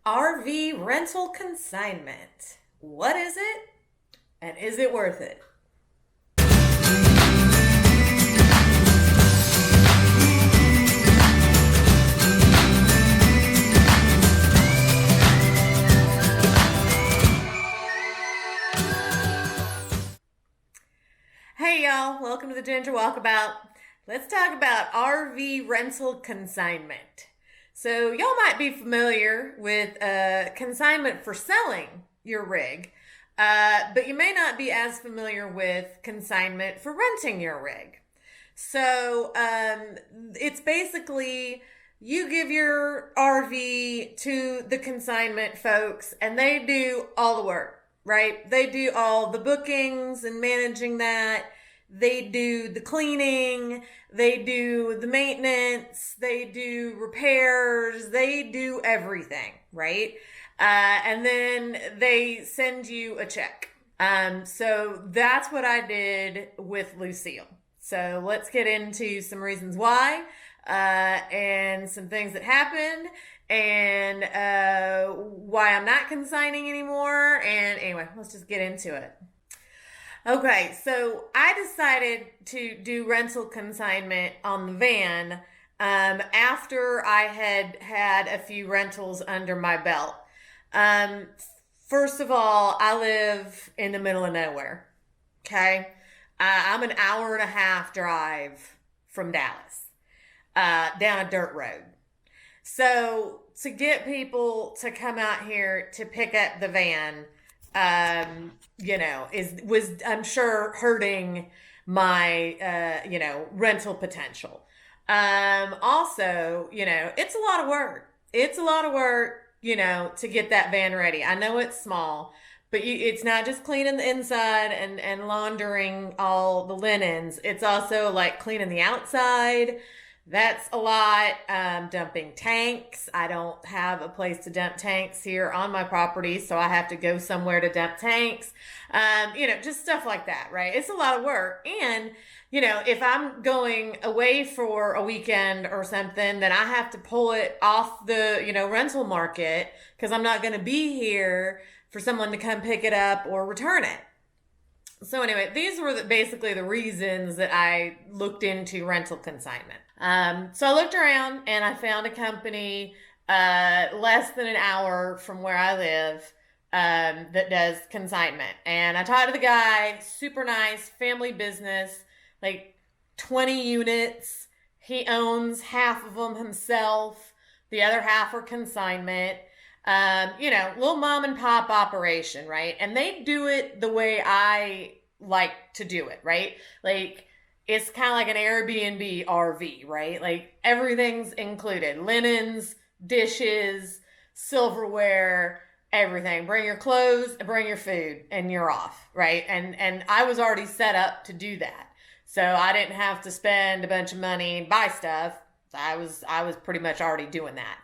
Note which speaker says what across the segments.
Speaker 1: RV rental consignment. What is it? And is it worth it? Hey y'all, welcome to the Ginger Walkabout. Let's talk about RV rental consignment. So y'all might be familiar with consignment for selling your rig, but you may not be as familiar with consignment for renting your rig. So it's basically you give your RV to the consignment folks and they do all the work, right? They do all the bookings and managing that. They do the cleaning, they do the maintenance, they do repairs, they do everything, right? And then they send you a check. So that's what I did with Lucille. So let's get into some reasons why, and some things that happened, and why I'm not consigning anymore. And anyway, let's just get into it. Okay, so I decided to do rental consignment on the van after I had had a few rentals under my belt. First of all, I live in the middle of nowhere, okay? I'm an hour and a half drive from Dallas, down a dirt road. So to get people to come out here to pick up the van, was I'm sure hurting my, rental potential. Also, it's a lot of work. It's a lot of work, to get that van ready. I know it's small, but it's not just cleaning the inside and laundering all the linens. It's also like cleaning the outside. That's a lot. Dumping tanks. I don't have a place to dump tanks here on my property, so I have to go somewhere to dump tanks. Just stuff like that, right? It's a lot of work. And, if I'm going away for a weekend or something, then I have to pull it off the, rental market because I'm not going to be here for someone to come pick it up or return it. So anyway, these were basically the reasons that I looked into rental consignment. So I looked around and I found a company less than an hour from where I live that does consignment. And I talked to the guy, super nice, family business, like 20 units. He owns half of them himself. The other half are consignment. Little mom and pop operation, right? And they do it the way I like to do it, right? Like, it's kind of like an Airbnb RV, right? Like, everything's included. Linens, dishes, silverware, everything. Bring your clothes, bring your food, and you're off, right? And I was already set up to do that. So I didn't have to spend a bunch of money and buy stuff. I was pretty much already doing that.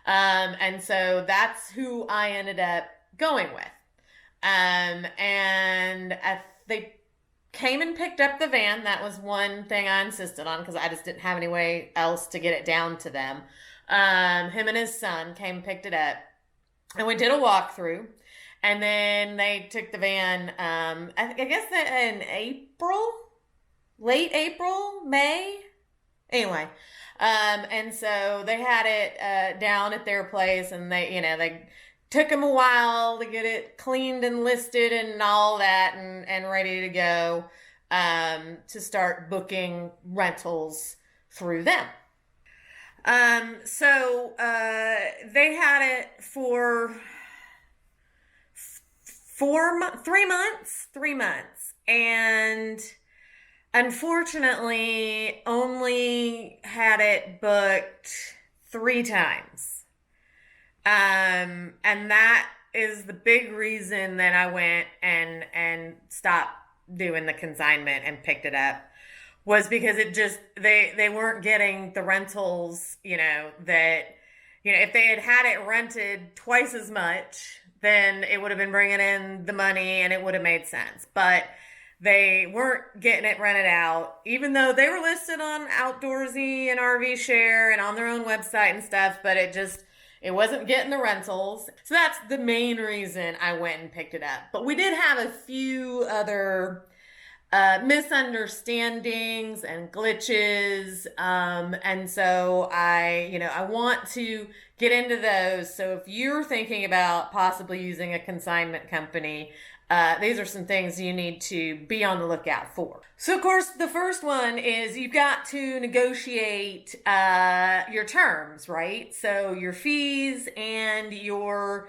Speaker 1: And so that's who I ended up going with. They came and picked up the van. That was one thing I insisted on because I just didn't have any way else to get it down to them. Him and his son came and picked it up. And we did a walkthrough. And then they took the van, I guess in April? Late April? May? Anyway. And so they had it down at their place, and they took them a while to get it cleaned and listed and all that and ready to go to start booking rentals through them. So they had it for 3 months, and unfortunately, only had it booked 3 times. And that is the big reason that I went and stopped doing the consignment and picked it up, was because it just, they weren't getting the rentals, that, if they had it rented twice as much, then it would have been bringing in the money and it would have made sense. But they weren't getting it rented out, even though they were listed on Outdoorsy and RV Share and on their own website and stuff, but it It wasn't getting the rentals. So that's the main reason I went and picked it up. But we did have a few other misunderstandings and glitches. And so I want to get into those. So if you're thinking about possibly using a consignment company, these are some things you need to be on the lookout for. So, of course, the first one is you've got to negotiate your terms, right? So your fees and your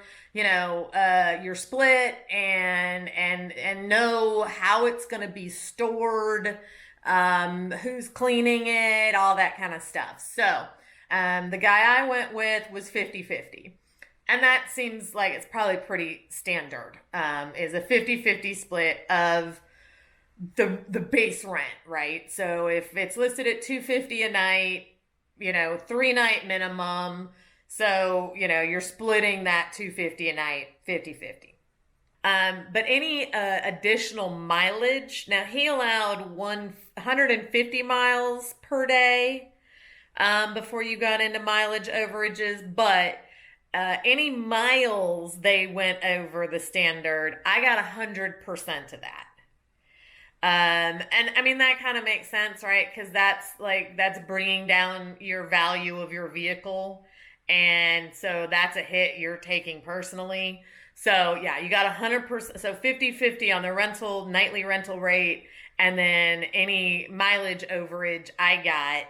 Speaker 1: split, and know how it's going to be stored, who's cleaning it, all that kind of stuff. So the guy I went with was 50-50. And that seems like it's probably pretty standard, is a 50-50 split of the base rent, right? So if it's listed at $250 a night, 3-night minimum. So, you're splitting that $250 a night, 50-50. But any additional mileage, now he allowed 150 miles per day before you got into mileage overages, but any miles they went over the standard, I got 100% of that. And I mean, that kind of makes sense, right? Because that's bringing down your value of your vehicle. And so that's a hit you're taking personally. So yeah, you got 100%. So 50-50 on the nightly rental rate. And then any mileage overage I got.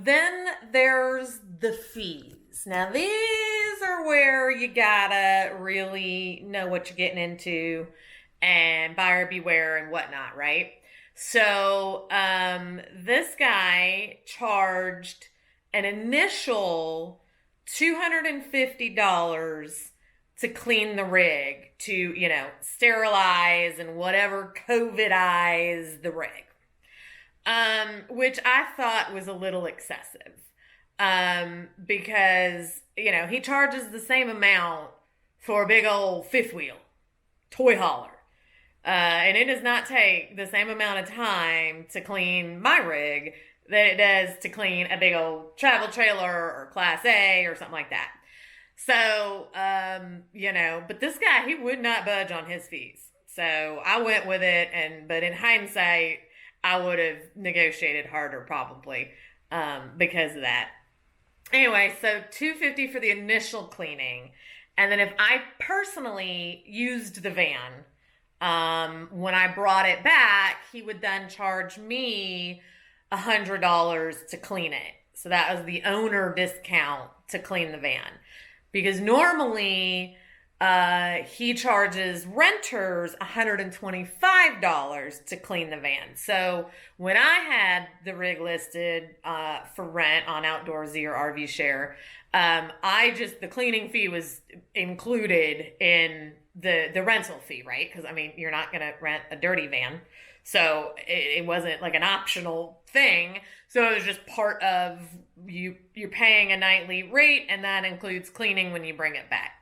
Speaker 1: Then there's the fees. Now, these are where you gotta really know what you're getting into and buyer beware and whatnot, right? So, this guy charged an initial $250 to clean the rig, to, sterilize and whatever COVID-ize the rig, which I thought was a little excessive. Because, he charges the same amount for a big old fifth wheel toy hauler. And it does not take the same amount of time to clean my rig that it does to clean a big old travel trailer or Class A or something like that. So, but this guy, he would not budge on his fees. So I went with it, but in hindsight, I would have negotiated harder probably, because of that. Anyway, so $250 for the initial cleaning. And then if I personally used the van, when I brought it back, he would then charge me $100 to clean it. So that was the owner discount to clean the van. Because normally, he charges renters $125 to clean the van. So when I had the rig listed for rent on Outdoorsy or RV Share, the cleaning fee was included in the rental fee, right? Because, I mean, you're not going to rent a dirty van. So it wasn't like an optional thing. So it was just part of you're paying a nightly rate, and that includes cleaning when you bring it back.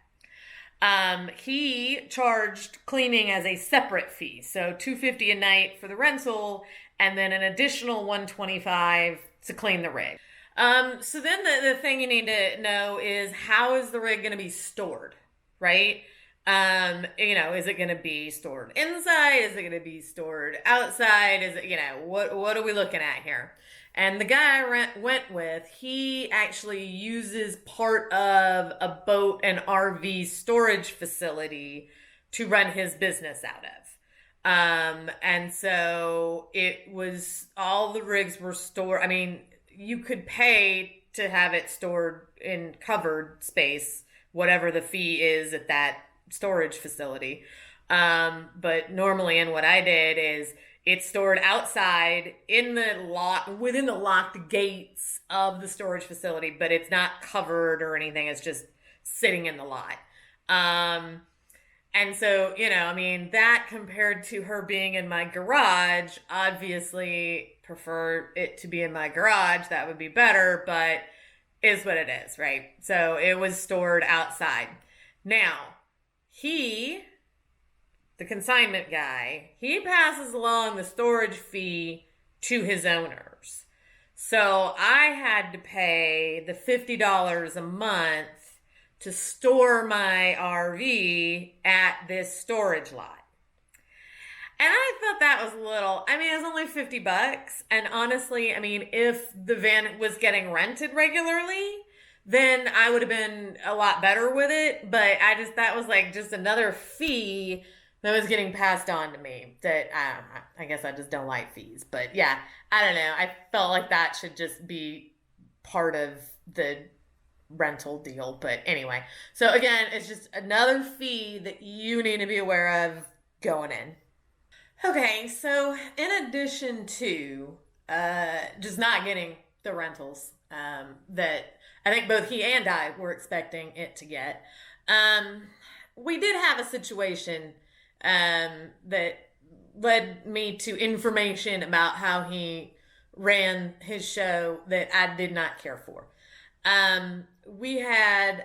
Speaker 1: He charged cleaning as a separate fee. So $250 a night for the rental, and then an additional $125 to clean the rig. So then the thing you need to know is, how is the rig going to be stored, right? Is it going to be stored inside? Is it going to be stored outside? Is it, what are we looking at here? And the guy I went with, he actually uses part of a boat and RV storage facility to run his business out of. And so all the rigs were stored. I mean, you could pay to have it stored in covered space, whatever the fee is at that storage facility. But normally, and what I did is, it's stored outside within the locked gates of the storage facility, but it's not covered or anything. It's just sitting in the lot. And so, that compared to her being in my garage, obviously prefer it to be in my garage. That would be better, but is what it is, right? So it was stored outside. Now, the consignment guy, he passes along the storage fee to his owners. So I had to pay the $50 a month to store my RV at this storage lot. And I thought that was a little, I mean, it was only $50. And honestly, I mean, if the van was getting rented regularly, then I would have been a lot better with it. But that was like just another fee that was getting passed on to me that I guess I just don't like fees. But yeah, I don't know. I felt like that should just be part of the rental deal. But anyway, so again, it's just another fee that you need to be aware of going in. Okay, so in addition to just not getting the rentals that I think both he and I were expecting it to get, we did have a situation that led me to information about how he ran his show that I did not care for. We had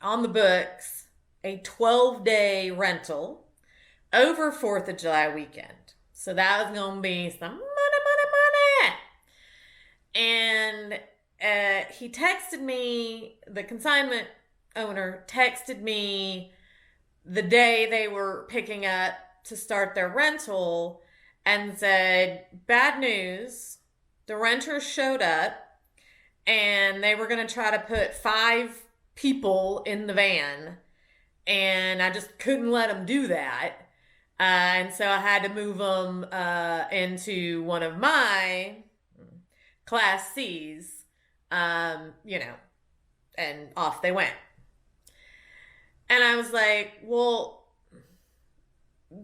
Speaker 1: on the books, a 12-day rental over 4th of July weekend. So that was going to be some money. And he texted me, the consignment owner texted me the day they were picking up to start their rental and said, bad news, the renters showed up and they were going to try to put 5 people in the van. And I just couldn't let them do that. And so I had to move them into one of my Class C's, and off they went. And I was like, well,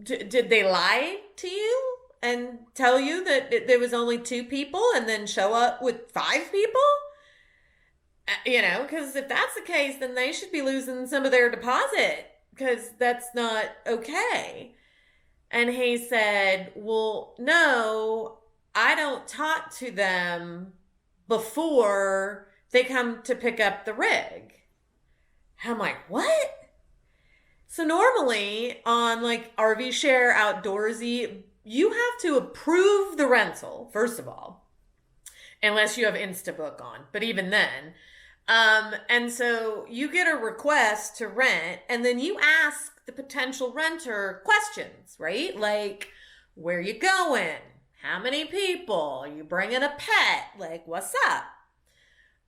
Speaker 1: did they lie to you and tell you that there was only 2 people and then show up with 5 people? Because if that's the case, then they should be losing some of their deposit because that's not okay. And he said, well, no, I don't talk to them before they come to pick up the rig. I'm like, what? So normally on like RV Share Outdoorsy, you have to approve the rental, first of all, unless you have Instabook on. But even then, and so you get a request to rent and then you ask the potential renter questions, right? Like, where you going? How many people? Are you bringing a pet? Like, what's up?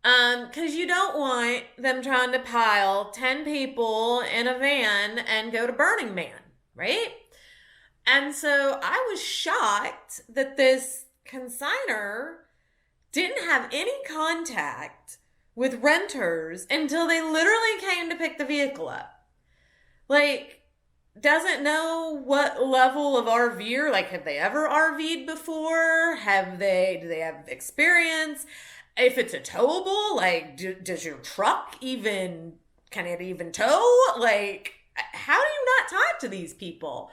Speaker 1: Because you don't want them trying to pile 10 people in a van and go to Burning Man, right? And so I was shocked that this consigner didn't have any contact with renters until they literally came to pick the vehicle up. Like, doesn't know what level of RVer, like, have they ever RV'd before? Do they have experience? If it's a towable, like, does your truck can it even tow? Like, how do you not talk to these people?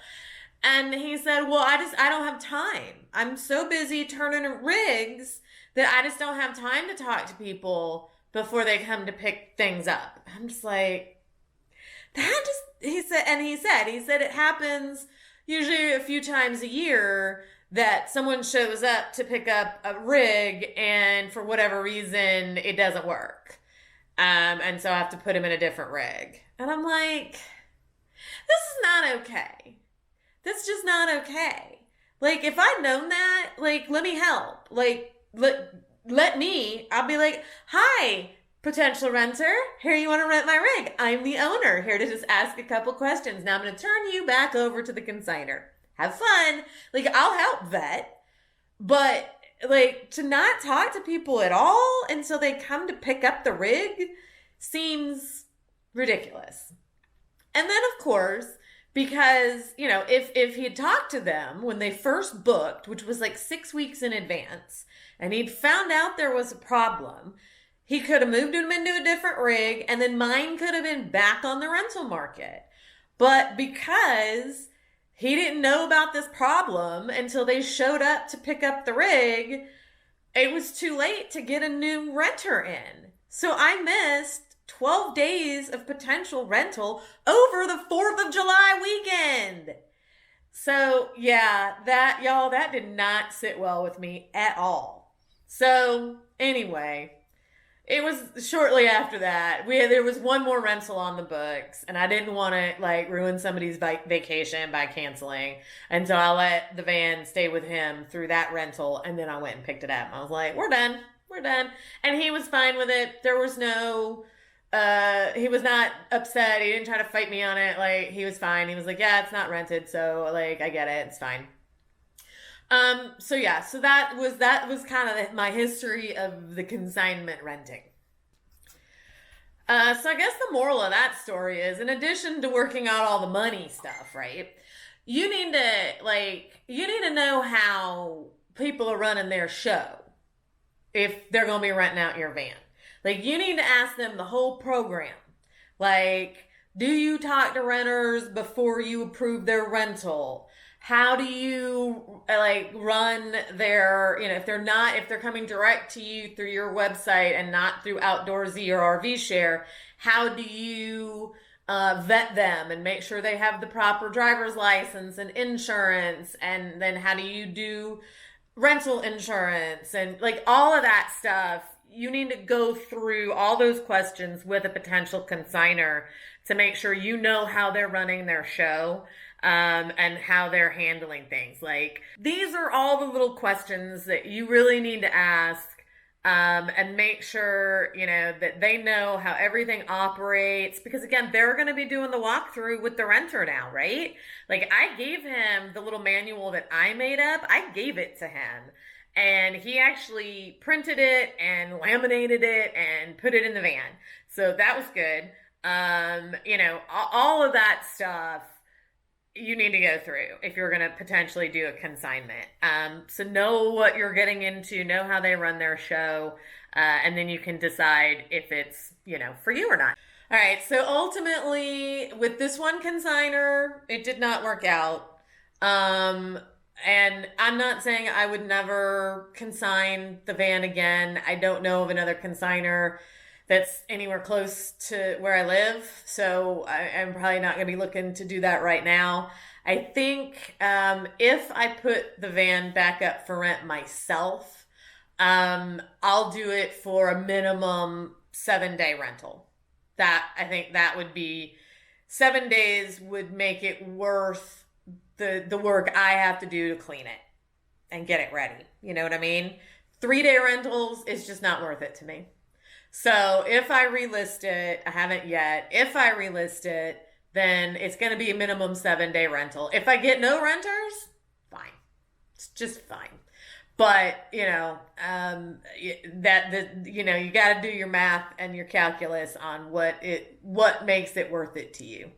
Speaker 1: And he said, well, I don't have time. I'm so busy turning rigs that I just don't have time to talk to people before they come to pick things up. I'm just like, he said it happens usually a few times a year that someone shows up to pick up a rig and for whatever reason it doesn't work. And so I have to put him in a different rig. And I'm like, this is not okay. That's just not okay. Like, if I'd known that, like, let me help. Like, I'll be like, hi, potential renter, here you want to rent my rig. I'm the owner, here to just ask a couple questions. Now I'm going to turn you back over to the consigner. Have fun. Like, I'll help vet. But, like, to not talk to people at all until they come to pick up the rig seems ridiculous. And then, of course, because, if he had talked to them when they first booked, which was like 6 weeks in advance, and he'd found out there was a problem, he could have moved him into a different rig, and then mine could have been back on the rental market. But because he didn't know about this problem until they showed up to pick up the rig, it was too late to get a new renter in. So I missed 12 days of potential rental over the 4th of July weekend. So yeah, that did not sit well with me at all. So anyway, it was shortly after that. There was one more rental on the books, and I didn't want to like ruin somebody's vacation by canceling, and so I let the van stay with him through that rental, and then I went and picked it up. I was like, "We're done, we're done," and he was fine with it. There was no, he was not upset. He didn't try to fight me on it. Like he was fine. He was like, "Yeah, it's not rented, so like I get it. It's fine." So yeah, so that was kind of my history of the consignment renting. So I guess the moral of that story is, in addition to working out all the money stuff, right? You need to know how people are running their show if they're going to be renting out your van. Like you need to ask them the whole program. Like, do you talk to renters before you approve their rental? How do you like run their, if they're coming direct to you through your website and not through Outdoorsy or RV Share, how do you vet them and make sure they have the proper driver's license and insurance? And then how do you do rental insurance and like all of that stuff? You need to go through all those questions with a potential consigner to make sure you know how they're running their show, and how they're handling things. Like, these are all the little questions that you really need to ask, and make sure, that they know how everything operates. Because again, they're going to be doing the walkthrough with the renter now, right? Like, I gave him the little manual that I made up. I gave it to him. And he actually printed it and laminated it and put it in the van. So that was good. All of that stuff you need to go through if you're going to potentially do a consignment. So know what you're getting into, know how they run their show, and then you can decide if it's, for you or not. All right. So ultimately, with this one consigner, it did not work out. And I'm not saying I would never consign the van again. I don't know of another consigner that's anywhere close to where I live. So I'm probably not going to be looking to do that right now. I think if I put the van back up for rent myself, I'll do it for a minimum 7-day rental. I think that would be 7 days would make it worth the work I have to do to clean it and get it ready. You know what I mean? 3-day rentals is just not worth it to me. So if I relist it, I haven't yet. If I relist it, then it's going to be a minimum 7-day rental. If I get no renters, fine. It's just fine. But, you got to do your math and your calculus on what makes it worth it to you.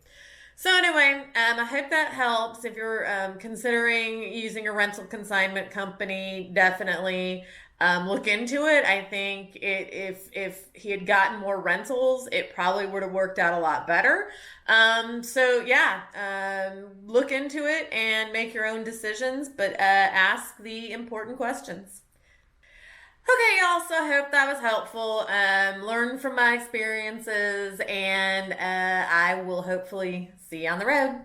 Speaker 1: So anyway, I hope that helps. If you're considering using a rental consignment company, definitely look into it. I think if he had gotten more rentals, it probably would have worked out a lot better. So yeah, look into it and make your own decisions, but ask the important questions. Okay, y'all, so I hope that was helpful. Learn from my experiences, and I will hopefully see you on the road.